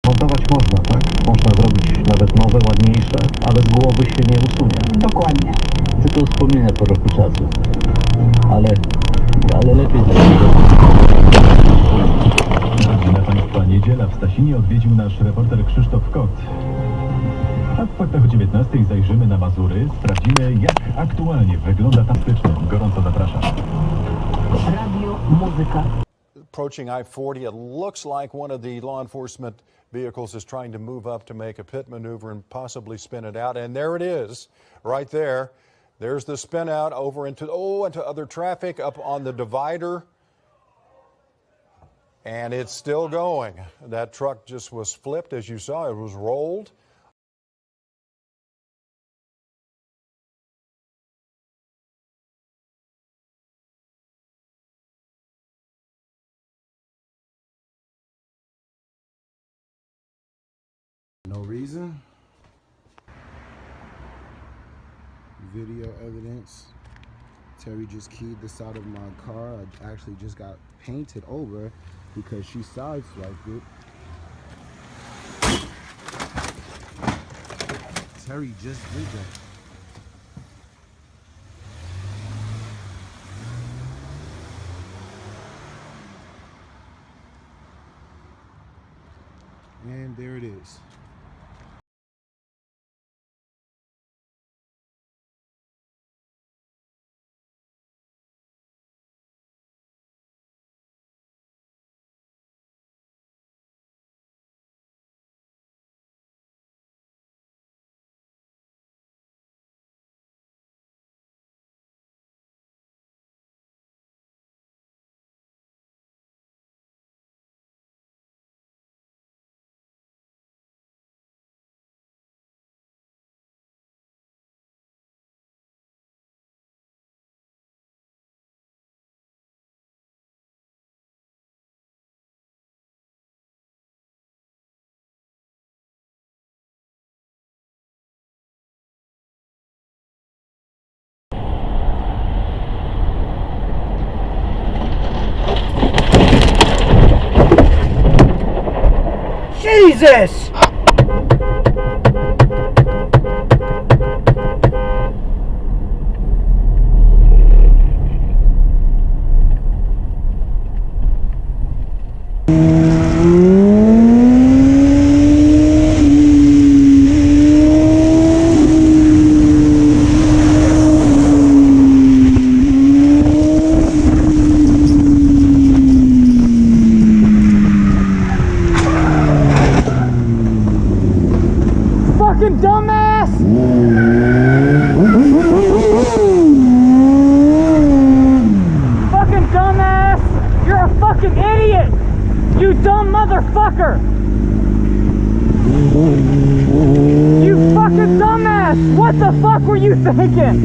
Montować można, tak? Można zrobić nawet nowe, ładniejsze, ale z głowy się nie usunie. Dokładnie. Tylko wspomnienia po roku czasu. Ale lepiej takiego. Rodzina Państwa niedziela w Stasinie odwiedził nasz reporter Krzysztof Kot. A w faktach o 19:00 zajrzymy na Mazury, sprawdzimy jak aktualnie wygląda tam styczeń. Gorąco zapraszam. Radio, muzyka. Approaching I-40, it looks like one of the law enforcement vehicles is trying to move up to make a pit maneuver and possibly spin it out. And there it is, right there. There's the spin out over into other traffic up on the divider. And it's still going. That truck just was flipped, as you saw. It was rolled. No reason. Video evidence. Terry just keyed this out of my car. I actually just got painted over because she sideswiped it. Terry just did that. And there it is. Jesus! Fucking dumbass! Fucking dumbass! You're a fucking idiot! You dumb motherfucker! You fucking dumbass! What the fuck were you thinking?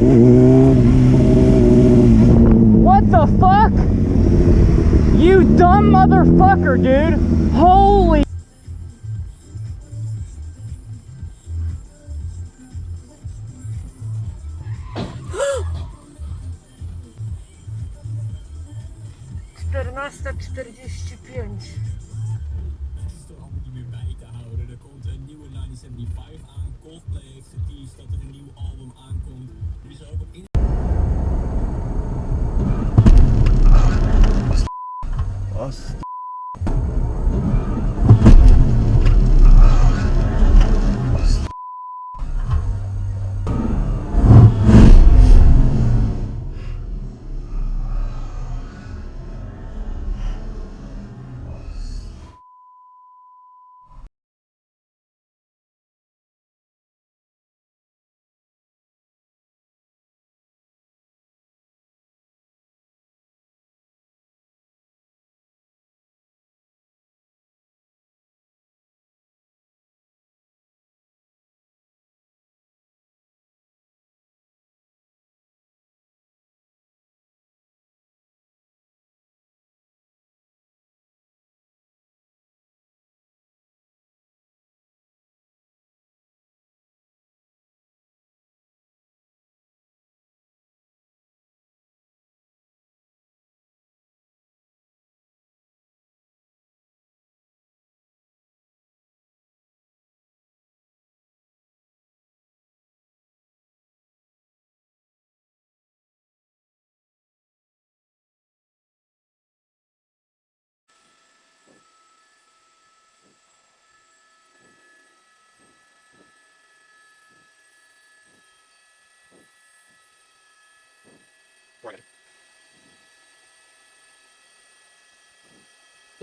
What the fuck? You dumb motherfucker, dude! Holy... Czternasta 45. Het is toch allemaal niet meer bij te houden. Er komt een nieuwe 1975 aan. Coldplay heeft geteased dat er een nieuw album aankomt. Er is er ook op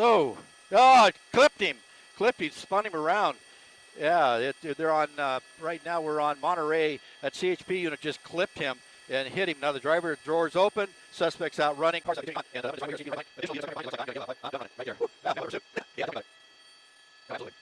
Oh, it clipped him. Spun him around. Yeah, they're on, right now we're on Monterey. That CHP unit just clipped him and hit him. Now the driver, doors open, suspect's out running. Right there. Absolutely.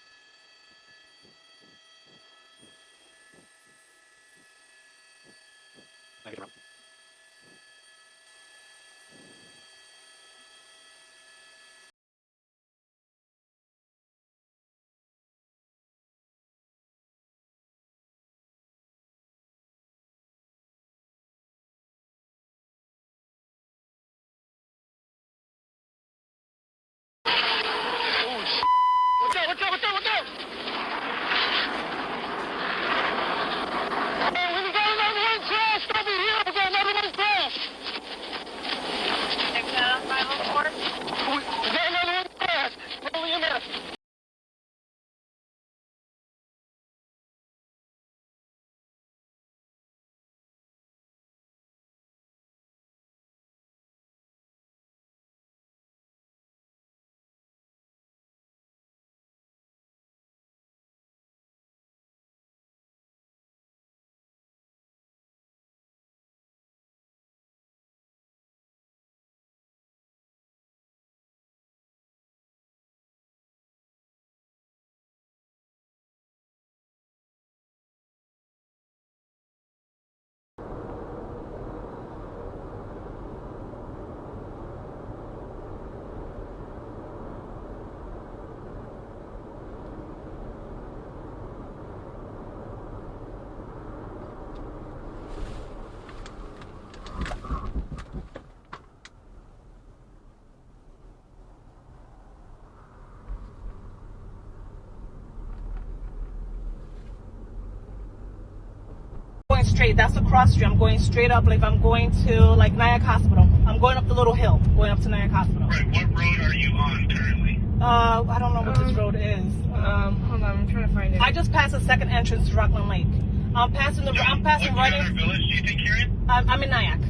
Going straight, that's the cross street. I'm going straight up, like I'm going to like Nyack Hospital. I'm going up the little hill, going up to Nyack Hospital. Right, what road are you on currently? I don't know what this road is. Hold on, I'm trying to find it. I just passed the second entrance to Rockland Lake. I'm passing right What village do you think you're in? I'm in Nyack.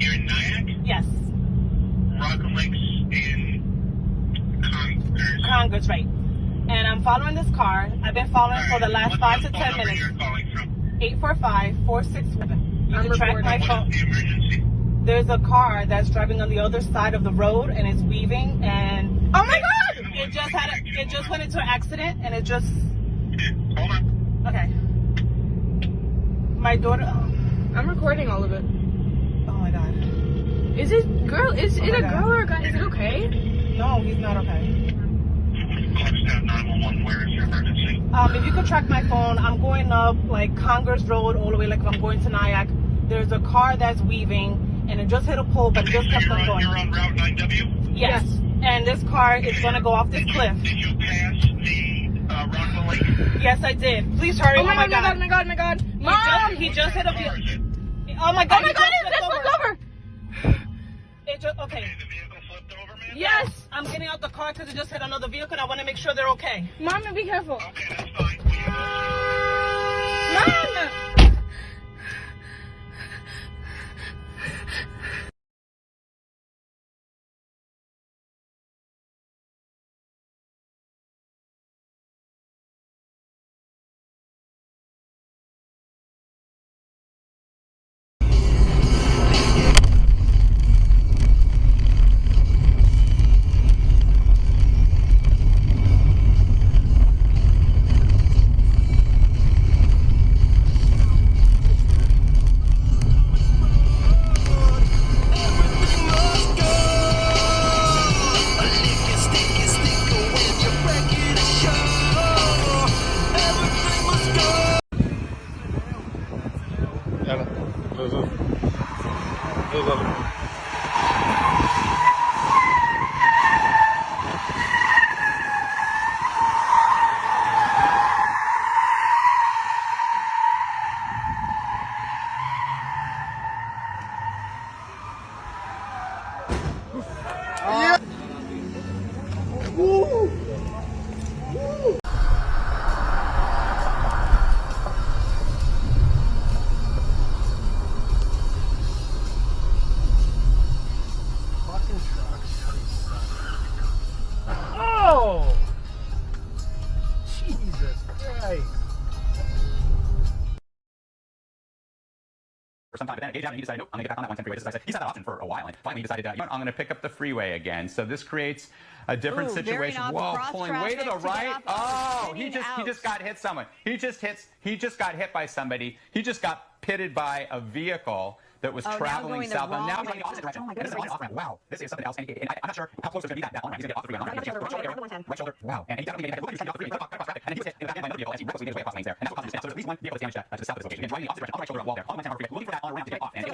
You're in Nyack? Yes. Rockland Lake's in Congress, right. And I'm following this car. I've been following for the last 5 to 10 minutes. You're calling from? 845-467. You can track my phone. What's the emergency? There's a car that's driving on the other side of the road and it's weaving and oh my god! It just went into an accident and it just Hold on. okay. My daughter I'm recording all of it. oh my god. Is it girl? Is it a God. girl or a guy? Is it okay? No, he's not okay. Clubstown 911, where is your emergency? If you could track my phone, I'm going up like Congress Road all the way, like if I'm going to Nyack. There's a car that's weaving and it just hit a pole, but it just kept on going. You're on Route 9W? Yes. And this car is gonna go off this cliff. Did you pass the Rockland Lake? Yes, I did. Please hurry. Oh my god! Mom! He just hit a Where is it? oh my god! Oh my god! It's flipped over! It just okay. Okay, the vehicle flipped over, man? Yes, I'm getting out the car because it just hit another vehicle and I want to make sure they're okay. Mom, be careful. Okay, that's fine. We have Mom! some time, but then it gave out and he decided, nope, I'm going to get back on that 110 freeway. Just as I said, he's had that option for a while, and finally he decided, you know what, I'm going to pick up the freeway again. So this creates a different situation. Whoa, pulling way to the right. Oh, he just got hit someone. He just got hit by somebody. He just got pitted by a vehicle that was traveling southbound. Now he's going the opposite direction. This is an off-ramp. Wow, this is something else. And I'm not sure how close it's going to be that on-ramp. He's going to get off the freeway on-ramp. Right shoulder. Wow. And he definitely made it. Look, he was trying to get off the freeway. And he was hit in the back end by another vehicle as he recklessly made his way across lanes there. And that's what caused his. So there's at least one vehicle that's damaged to the south of this location. Again, driving the opposite direction, on the right shoulder of the wall there, on the 110 freeway, looking for that on-ramp to get off. And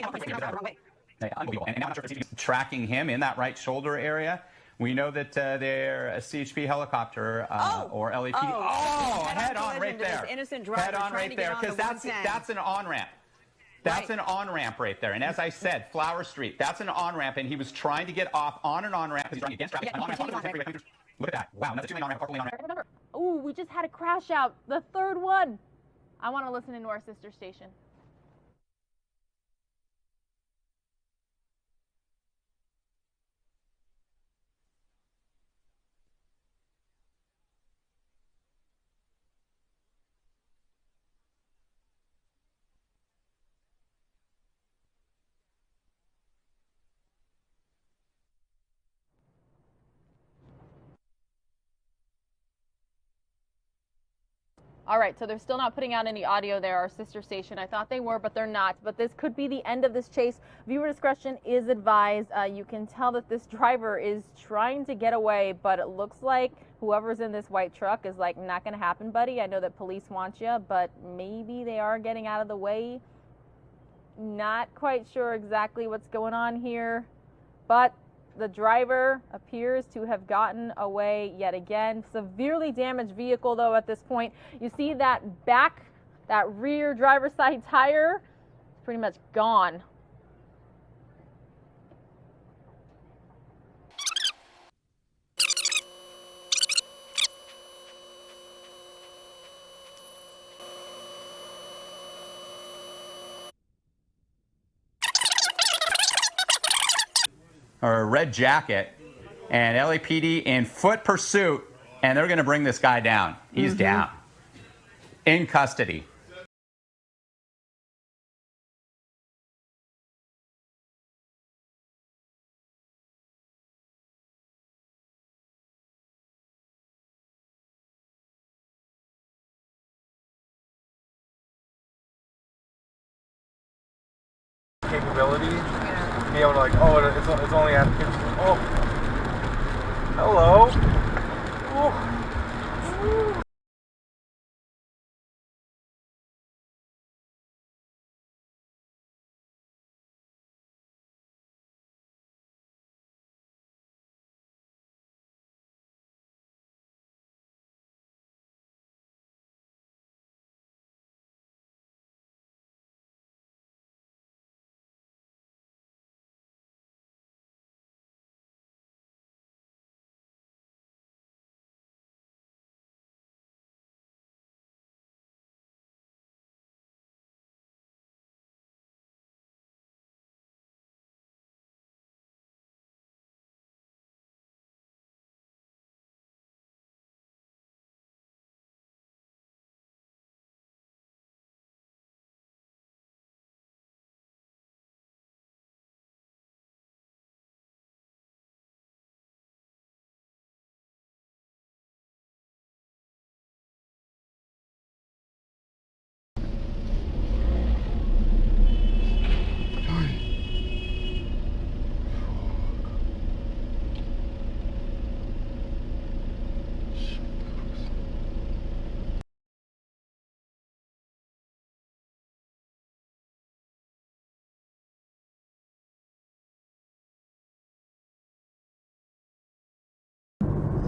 unbelievable. And now I'm not sure if it's tracking him in that right shoulder area. We know that they're a CHP helicopter or LAPD. Head on right there. Head on right there, because that's an on-ramp. That's an on-ramp right there. And as I said, Flower Street, that's an on-ramp, and he was trying to get off on an on-ramp because he's running against traffic. An on-ramp on the 110 freeway. Look at that. Wow, another two-lane on-ramp, carpooling on-ramp. Ooh, we just had a crash out, the third one. I want to listen into our sister station. All right, so they're still not putting out any audio there, our sister station. I thought they were, but they're not. But this could be the end of this chase. Viewer discretion is advised. You can tell that this driver is trying to get away, but it looks like whoever's in this white truck is like, not going to happen, buddy. I know that police want you, but maybe they are getting out of the way. Not quite sure exactly what's going on here, but the driver appears to have gotten away yet again. Severely damaged vehicle, though, at this point. You see that rear driver's side tire is pretty much gone. Or a red jacket, and LAPD in foot pursuit, and they're going to bring this guy down. He's down. In custody. Capability to be able to like, oh, it's only at the kitchen. Oh, hello. Oh.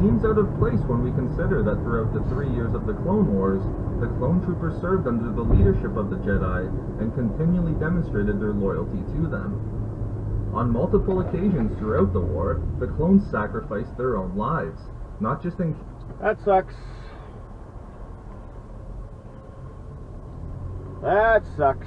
Seems out of place when we consider that throughout the 3 years of the Clone Wars, the clone troopers served under the leadership of the Jedi and continually demonstrated their loyalty to them. On multiple occasions throughout the war, the clones sacrificed their own lives, not just in... That sucks. That sucks.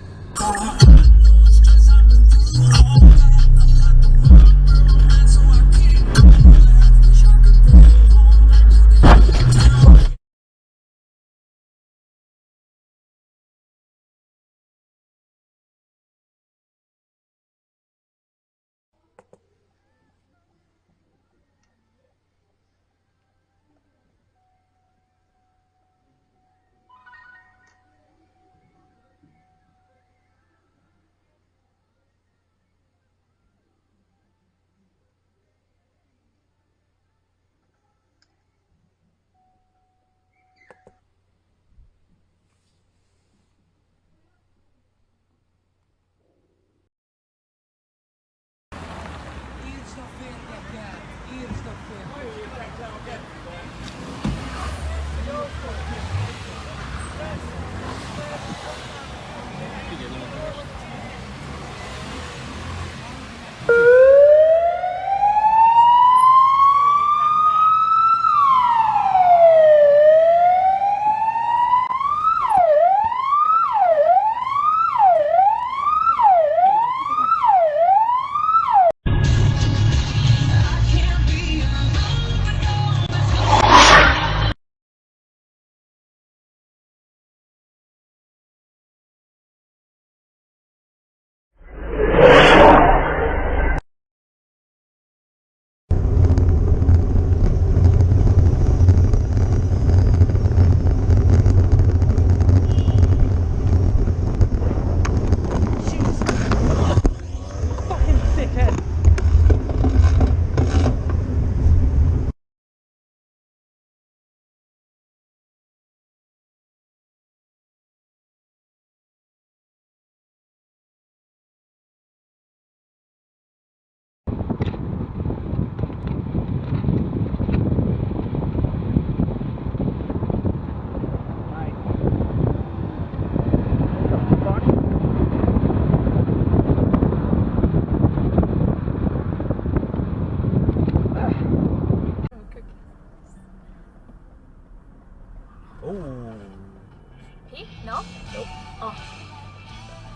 No? Nope. Oh.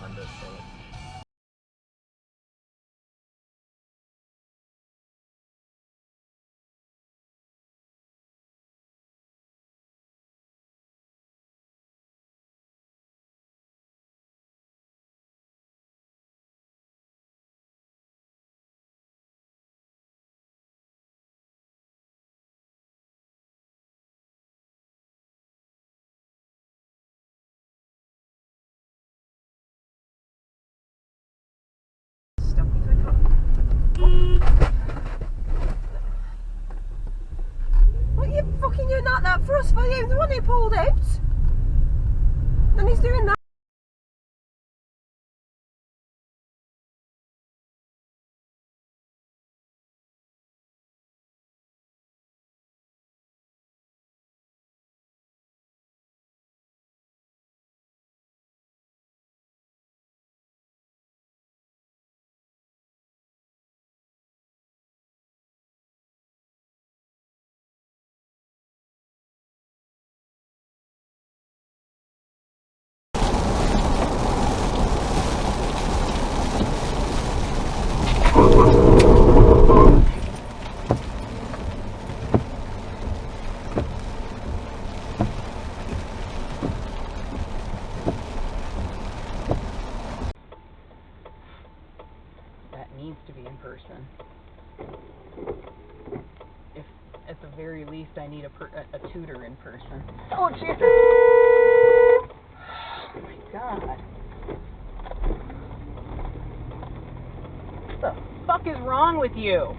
Honda Civic. What are you fucking doing that for us for you? The one he pulled out. And he's doing that. Needs to be in person. If at the very least I need a tutor in person. Oh Jesus! Oh my God! What the fuck is wrong with you?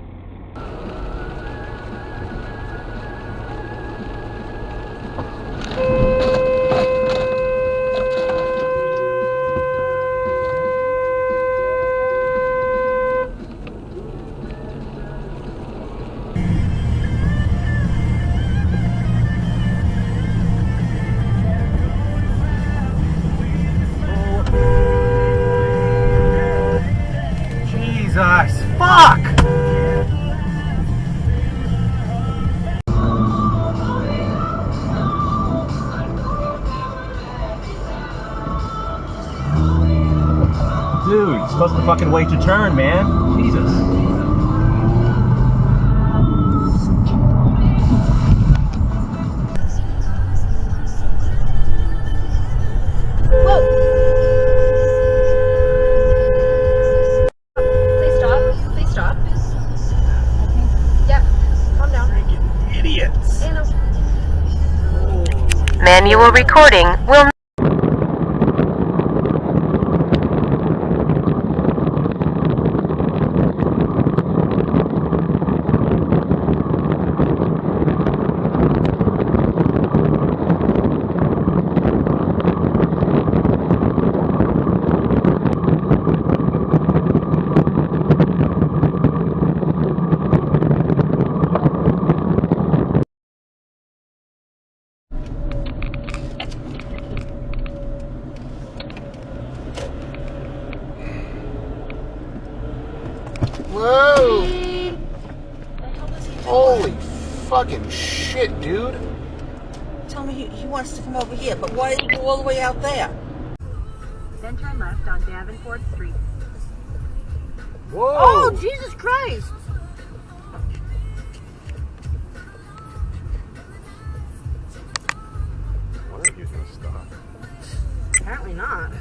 Jesus, fuck! Dude, you're supposed to fucking wait your turn, man. Jesus. Please stop. Please stop. Yep. Calm down. Freaking idiots. Anna. Manual recording will Whoa! Holy fucking shit, dude. Tell me he wants to come over here, but why did he go all the way out there? Then turn left on Davenport Street. Whoa! Oh, Jesus Christ! I wonder if he's gonna stop. Apparently not.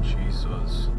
Jesus.